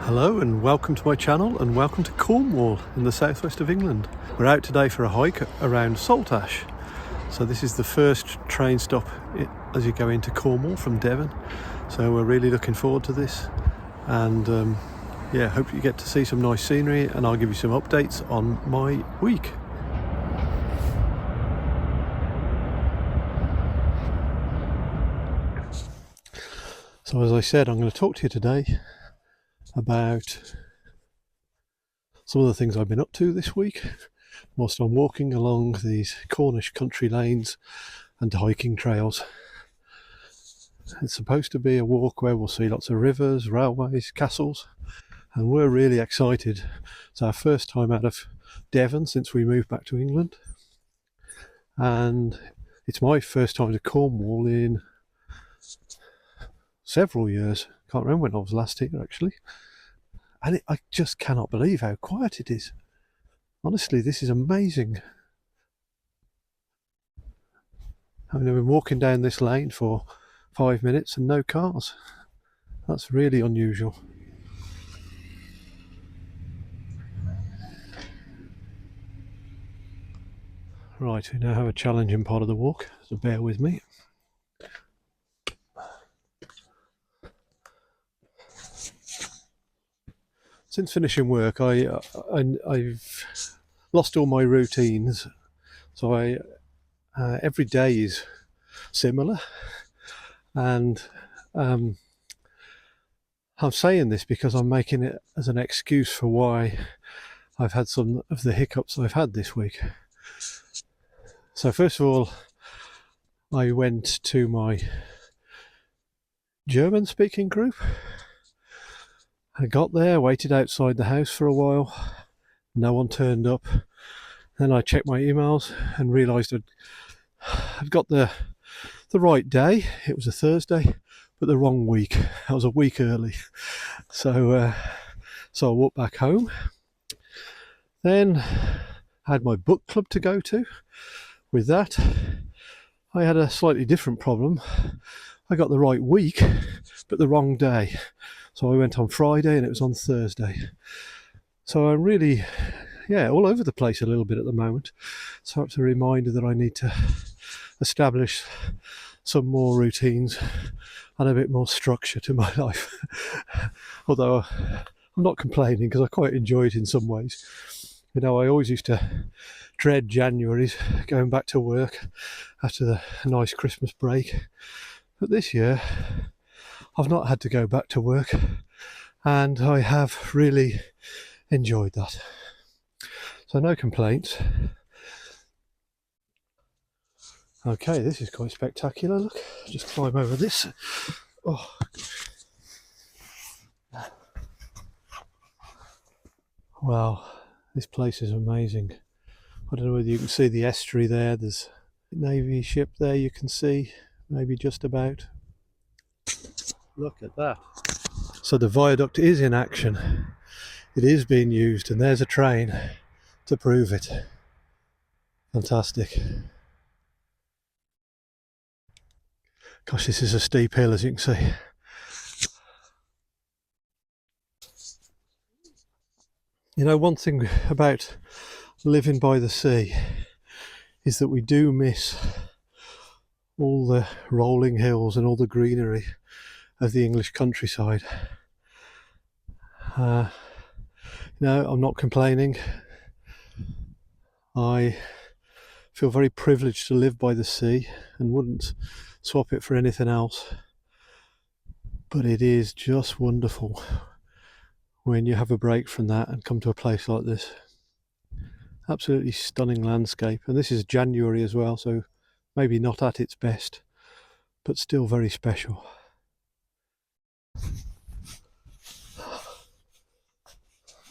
Hello and welcome to my channel and welcome to Cornwall in the southwest of England. We're out today for a hike around Saltash. So this is the first train stop as you go into Cornwall from Devon. So we're really looking forward to this and yeah, hope you get to see some nice scenery and I'll give you some updates on my week. So as I said, I'm going to talk to you today about some of the things I've been up to this week whilst I'm walking along these Cornish country lanes and hiking trails. It's supposed to be a walk where we'll see lots of rivers, railways, castles, and we're really excited. It's our first time out of Devon since we moved back to England, and it's my first time to Cornwall in several years. Can't remember when I was last here actually. And I just cannot believe how quiet it is. Honestly, this is amazing. I mean, I've been walking down this lane for 5 minutes and no cars. That's really unusual. Right, we now have a challenging part of the walk, so bear with me. Since finishing work, I've lost all my routines, so every day is similar, and I'm saying this because I'm making it as an excuse for why I've had some of the hiccups I've had this week. So first of all, I went to my German speaking group. I got there, waited outside the house for a while, no one turned up. Then I checked my emails and realised I'd got the right day. It was a Thursday, but the wrong week. I was a week early. So I walked back home. Then I had my book club to go to. With that, I had a slightly different problem. I got the right week, but the wrong day. So I went on Friday and it was on Thursday. So I'm really, all over the place a little bit at the moment. So it's a reminder that I need to establish some more routines and a bit more structure to my life. Although I'm not complaining because I quite enjoy it in some ways. You know, I always used to dread January's, going back to work after the nice Christmas break. But this year, I've not had to go back to work and I have really enjoyed that. So no complaints. Okay, this is quite spectacular. Look, just climb over this. Oh. Wow, this place is amazing. I don't know whether you can see the estuary there. There's a Navy ship there you can see, maybe just about. Look at that. So the viaduct is in action. It is being used and there's a train to prove it. Fantastic. Gosh, this is a steep hill, as you can see. You know, one thing about living by the sea is that we do miss all the rolling hills and all the greenery of the English countryside. No, I'm not complaining. I feel very privileged to live by the sea and wouldn't swap it for anything else. But it is just wonderful when you have a break from that and come to a place like this. Absolutely stunning landscape, and this is January as well, so maybe not at its best, but still very special.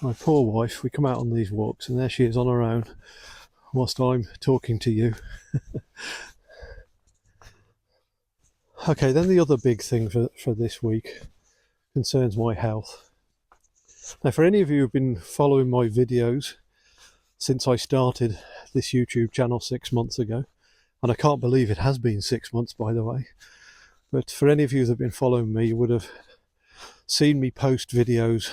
My poor wife, we come out on these walks and there she is on her own whilst I'm talking to you. Okay, then the other big thing for this week concerns my health. Now, for any of you who've been following my videos since I started this YouTube channel 6 months ago, and I can't believe it has been 6 months, by the way, but for any of you that have been following me, you would have seen me post videos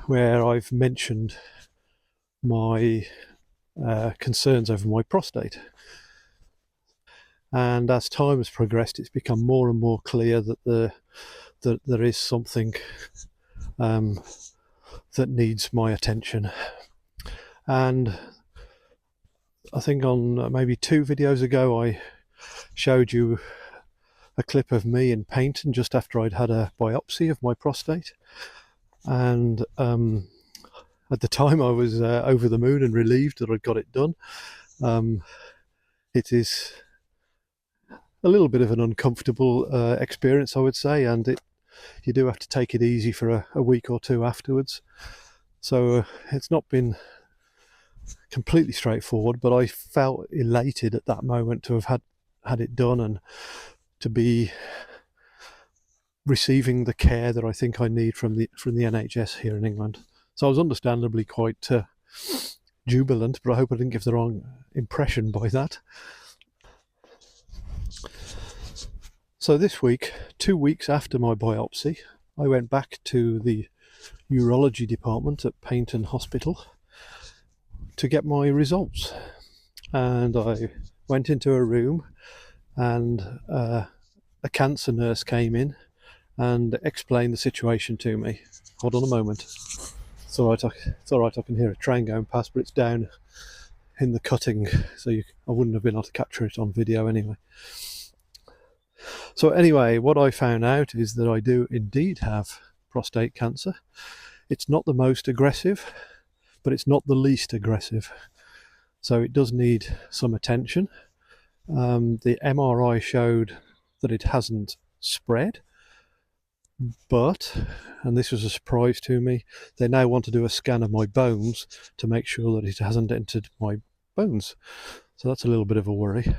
where I've mentioned my concerns over my prostate. And as time has progressed, it's become more and more clear that there is something that needs my attention. And I think on maybe 2 videos ago, I showed you a clip of me in Paynton just after I'd had a biopsy of my prostate. And at the time, I was over the moon and relieved that I'd got it done. It is a little bit of an uncomfortable experience, I would say, and you do have to take it easy for a week or 2 afterwards. So it's not been completely straightforward, but I felt elated at that moment to have had it done and to be receiving the care that I think I need from the NHS here in England. So I was understandably quite jubilant, but I hope I didn't give the wrong impression by that. So this week, 2 weeks after my biopsy, I went back to the urology department at Paynton Hospital to get my results. And I went into a room, and a cancer nurse came in and explained the situation to me. Hold on a moment. It's all right, I can hear a train going past, but it's down in the cutting, so I wouldn't have been able to capture it on video anyway. So anyway, what I found out is that I do indeed have prostate cancer. It's not the most aggressive, but it's not the least aggressive. So it does need some attention. The MRI showed that it hasn't spread, but, and this was a surprise to me, they now want to do a scan of my bones to make sure that it hasn't entered my bones. So that's a little bit of a worry.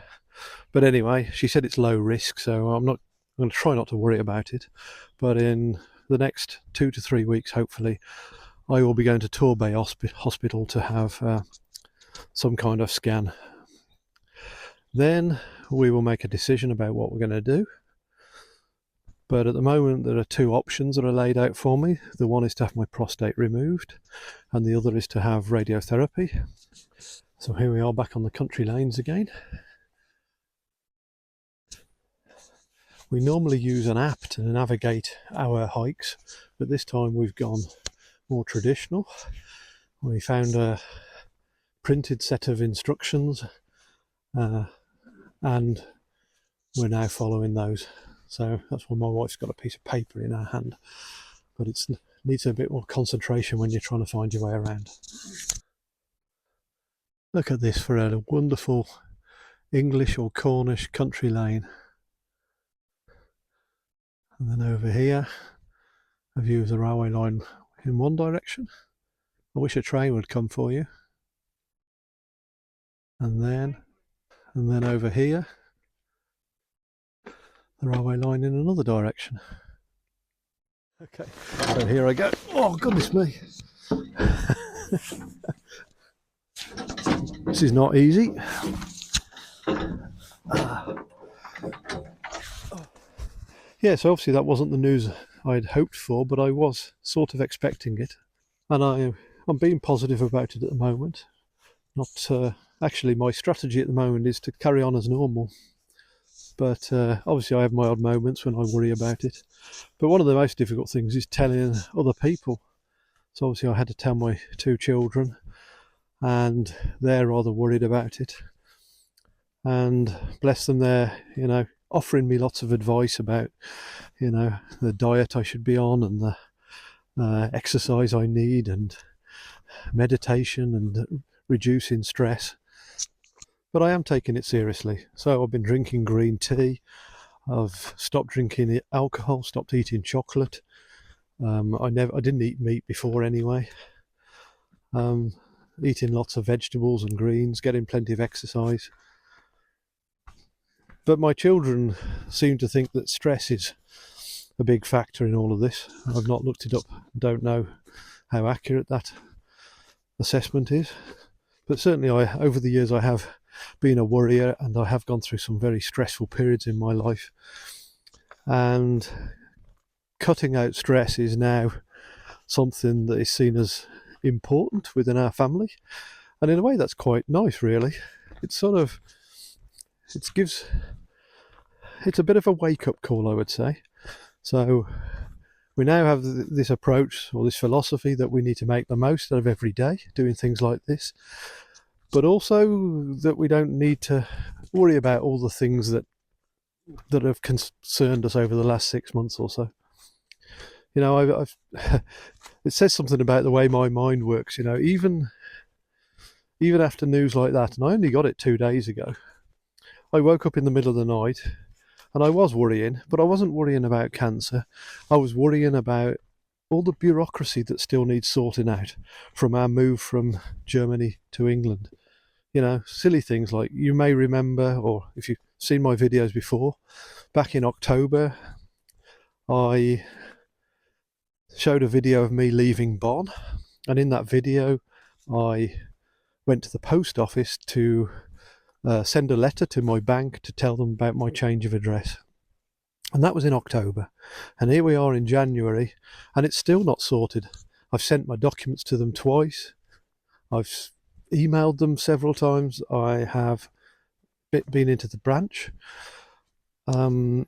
But anyway, she said it's low risk, so I'm going to try not to worry about it. But in the next 2 to 3 weeks, hopefully, I will be going to Torbay Hospital to have some kind of scan. Then we will make a decision about what we're going to do. But at the moment, there are 2 options that are laid out for me. The one is to have my prostate removed, and the other is to have radiotherapy. So here we are back on the country lanes again. We normally use an app to navigate our hikes, but this time we've gone more traditional. We found a printed set of instructions, and we're now following those. So that's why my wife's got a piece of paper in her hand, but it needs a bit more concentration when you're trying to find your way around. Look at this for a wonderful English or Cornish country lane. And then over here, a view of the railway line in one direction. I wish a train would come for you. And then over here, the railway line in another direction. Okay, so here I go. Oh, goodness me. This is not easy. Yeah, so obviously that wasn't the news I'd hoped for, but I was sort of expecting it. And I'm being positive about it at the moment. Actually, my strategy at the moment is to carry on as normal. But obviously I have my odd moments when I worry about it. But one of the most difficult things is telling other people. So obviously I had to tell my 2 children, and they're rather worried about it. And bless them, they're, offering me lots of advice about, the diet I should be on and the exercise I need and meditation and reducing stress. But I am taking it seriously. So I've been drinking green tea. I've stopped drinking alcohol, stopped eating chocolate. I didn't eat meat before anyway. Eating lots of vegetables and greens, getting plenty of exercise. But my children seem to think that stress is a big factor in all of this. I've not looked it up, don't know how accurate that assessment is. But certainly over the years I have been a worrier, and I have gone through some very stressful periods in my life. And cutting out stress is now something that is seen as important within our family. And in a way, that's quite nice, really. It's sort of, it's a bit of a wake-up call, I would say. So we now have this approach or this philosophy that we need to make the most out of every day doing things like this, but also that we don't need to worry about all the things that have concerned us over the last 6 months or so. You know, I've it says something about the way my mind works. You know, even after news like that, and I only got it 2 days ago, I woke up in the middle of the night and I was worrying, but I wasn't worrying about cancer. I was worrying about all the bureaucracy that still needs sorting out from our move from Germany to England. You know, silly things like, you may remember, or if you've seen my videos before, back in October, I showed a video of me leaving Bonn, and in that video, I went to the post office to send a letter to my bank to tell them about my change of address. And that was in October. And here we are in January, and it's still not sorted. I've sent my documents to them twice. I've emailed them several times. I have been into the branch. And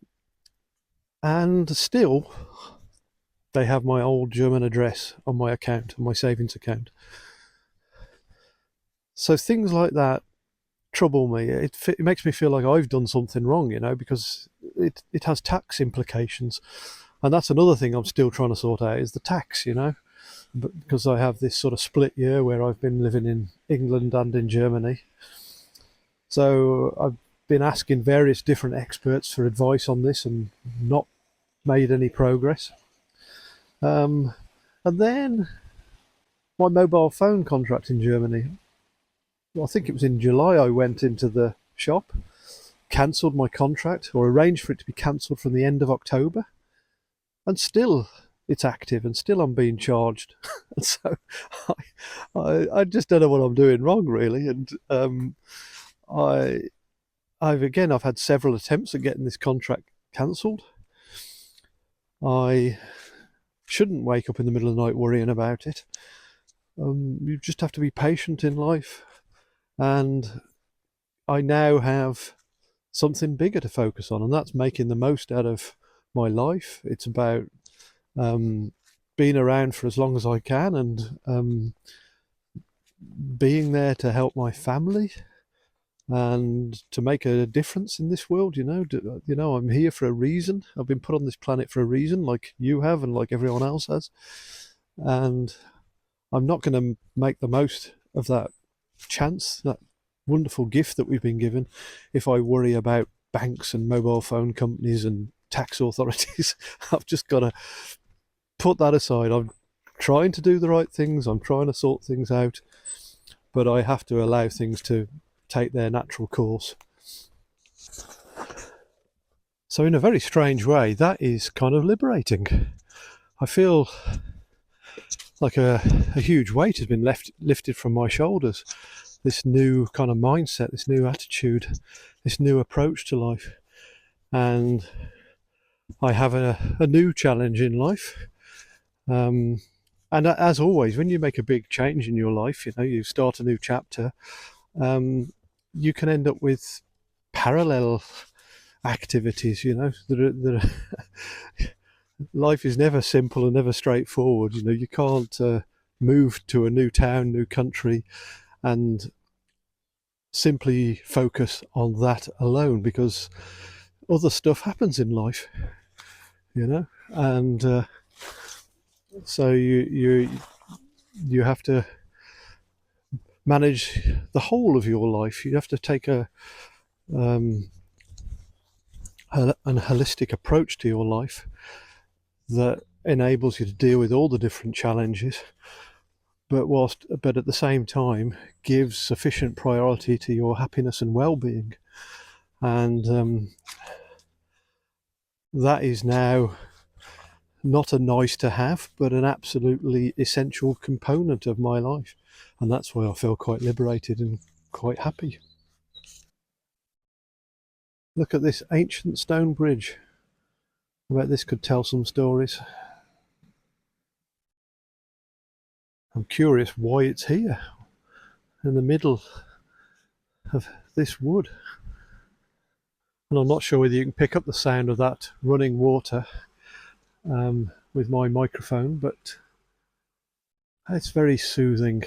still, they have my old German address on my account, on my savings account. So things like that trouble me. It makes me feel like I've done something wrong, you know, because it has tax implications. And that's another thing I'm still trying to sort out, is the tax, you know, because I have this sort of split year where I've been living in England and in Germany. So I've been asking various different experts for advice on this and not made any progress. And then my mobile phone contract in Germany, I think it was in July, I went into the shop, cancelled my contract, or arranged for it to be cancelled from the end of October, and still it's active, and still I'm being charged. And so I just don't know what I'm doing wrong, really. And I've had several attempts at getting this contract cancelled. I shouldn't wake up in the middle of the night worrying about it. You just have to be patient in life. And I now have something bigger to focus on, and that's making the most out of my life. It's about being around for as long as I can, and being there to help my family and to make a difference in this world. You know, I'm here for a reason. I've been put on this planet for a reason, like you have and like everyone else has. And I'm not going to make the most of that chance, that wonderful gift that we've been given, if I worry about banks and mobile phone companies and tax authorities. I've just got to put that aside. I'm trying to do the right things. I'm trying to sort things out, but I have to allow things to take their natural course. So in a very strange way, that is kind of liberating. I feel like a huge weight has been lifted from my shoulders. This new kind of mindset, this new attitude, this new approach to life. And I have a new challenge in life. And as always, when you make a big change in your life, you know, you start a new chapter, you can end up with parallel activities, you know, that are life is never simple and never straightforward. You know, you can't move to a new town, new country, and simply focus on that alone, because other stuff happens in life, you know, and so you have to manage the whole of your life. You have to take an holistic approach to your life that enables you to deal with all the different challenges, but at the same time gives sufficient priority to your happiness and well-being. And that is now not a nice to have, but an absolutely essential component of my life. And that's why I feel quite liberated and quite happy. Look at this ancient stone bridge. I bet this could tell some stories. I'm curious why it's here in the middle of this wood. And I'm not sure whether you can pick up the sound of that running water with my microphone, but it's very soothing.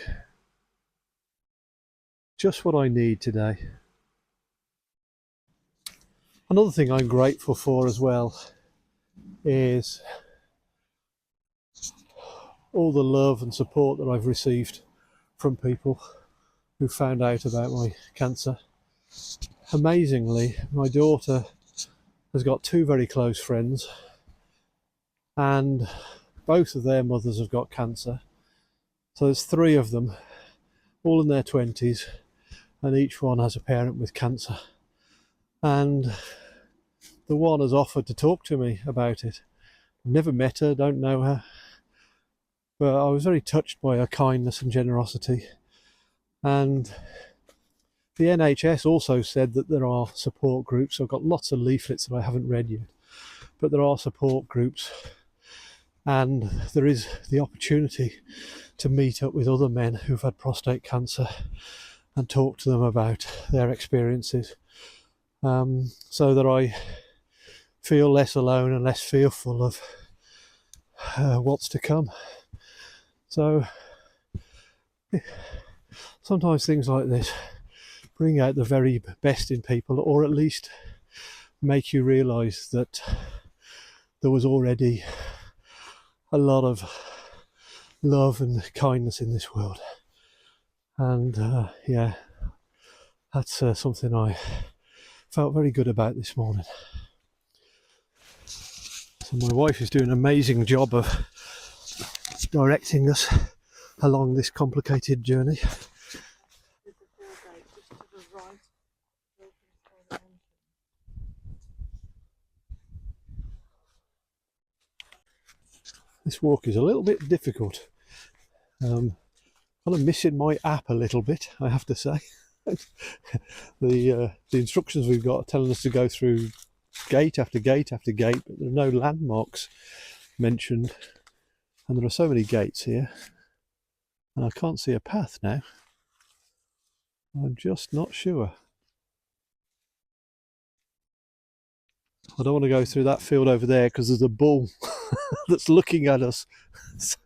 Just what I need today. Another thing I'm grateful for as well is all the love and support that I've received from people who found out about my cancer. Amazingly, my daughter has got two very close friends, and both of their mothers have got cancer. So there's three of them, all in their 20s, and each one has a parent with cancer. And the one has offered to talk to me about it. Never met her, don't know her, but I was very touched by her kindness and generosity. And the NHS also said that there are support groups. I've got lots of leaflets that I haven't read yet, but there are support groups, and there is the opportunity to meet up with other men who've had prostate cancer and talk to them about their experiences, so that I feel less alone and less fearful of what's to come. So sometimes things like this bring out the very best in people, or at least make you realise that there was already a lot of love and kindness in this world. And yeah, that's something I felt very good about this morning. So my wife is doing an amazing job of directing us along this complicated journey. This walk is a little bit difficult. Kind of missing my app a little bit, I have to say. The instructions we've got are telling us to go through gate after gate after gate, but there are no landmarks mentioned, and there are so many gates here, and I can't see a path now. I'm just not sure. I don't want to go through that field over there because there's a bull that's looking at us. So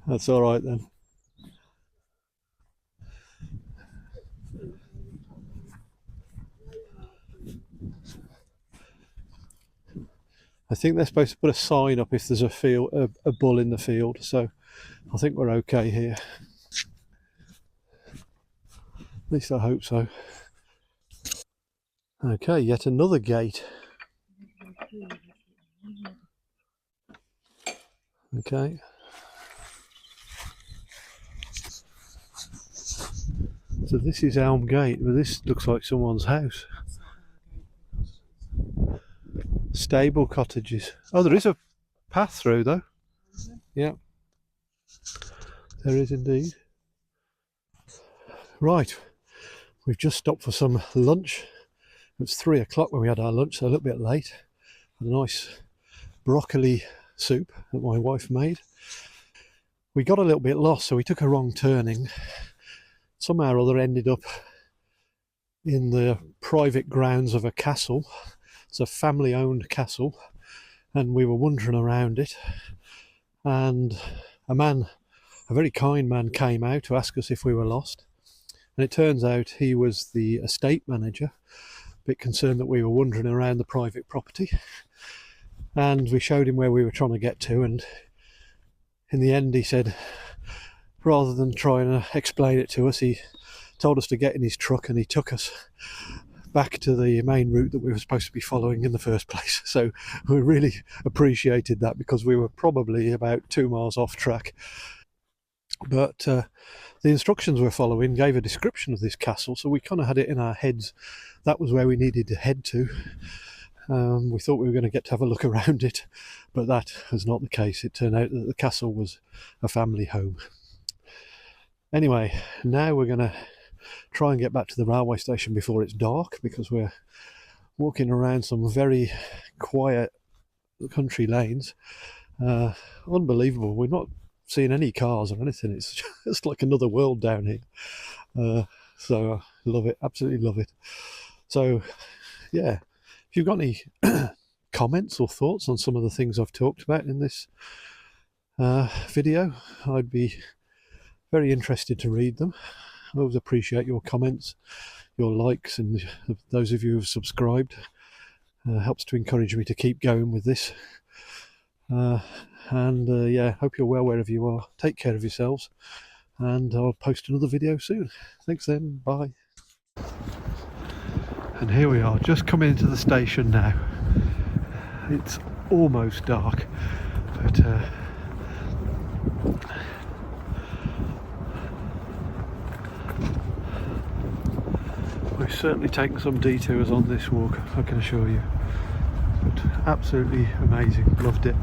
that's all right then. I think they're supposed to put a sign up if there's a bull in the field. So I think we're okay here. At least I hope so. Okay, yet another gate. Okay. So this is Elm Gate, but this looks like someone's house. Stable cottages. Oh, there is a path through though. Yeah, there is indeed. Right, we've just stopped for some lunch. It was 3 o'clock when we had our lunch, so a little bit late. Had a nice broccoli soup that my wife made. We got a little bit lost, so we took a wrong turning. Somehow or other ended up in the private grounds of a castle. It's a family-owned castle, and we were wandering around it, and a very kind man came out to ask us if we were lost, and it turns out he was the estate manager, a bit concerned that we were wandering around the private property, and we showed him where we were trying to get to, and in the end he said, rather than trying to explain it to us, he told us to get in his truck, and he took us back to the main route that we were supposed to be following in the first place. So we really appreciated that, because we were probably about 2 miles off track. But the instructions we're following gave a description of this castle, so we kind of had it in our heads that was where we needed to head to. We thought we were going to get to have a look around it, but that was not the case. It turned out that the castle was a family home. Anyway, now we're going to try and get back to the railway station before it's dark, because we're walking around some very quiet country lanes. Unbelievable. We're not seeing any cars or anything. It's just like another world down here. So I love it, absolutely love it. So yeah, if you've got any comments or thoughts on some of the things I've talked about in this video, I'd be very interested to read them. I always appreciate your comments, your likes, and those of you who've subscribed. Helps to encourage me to keep going with this. Yeah, hope you're well wherever you are. Take care of yourselves, and I'll post another video soon. Thanks then, bye. And here we are, just coming into the station now. It's almost dark, but we've certainly taken some detours on this walk, I can assure you. But absolutely amazing, loved it.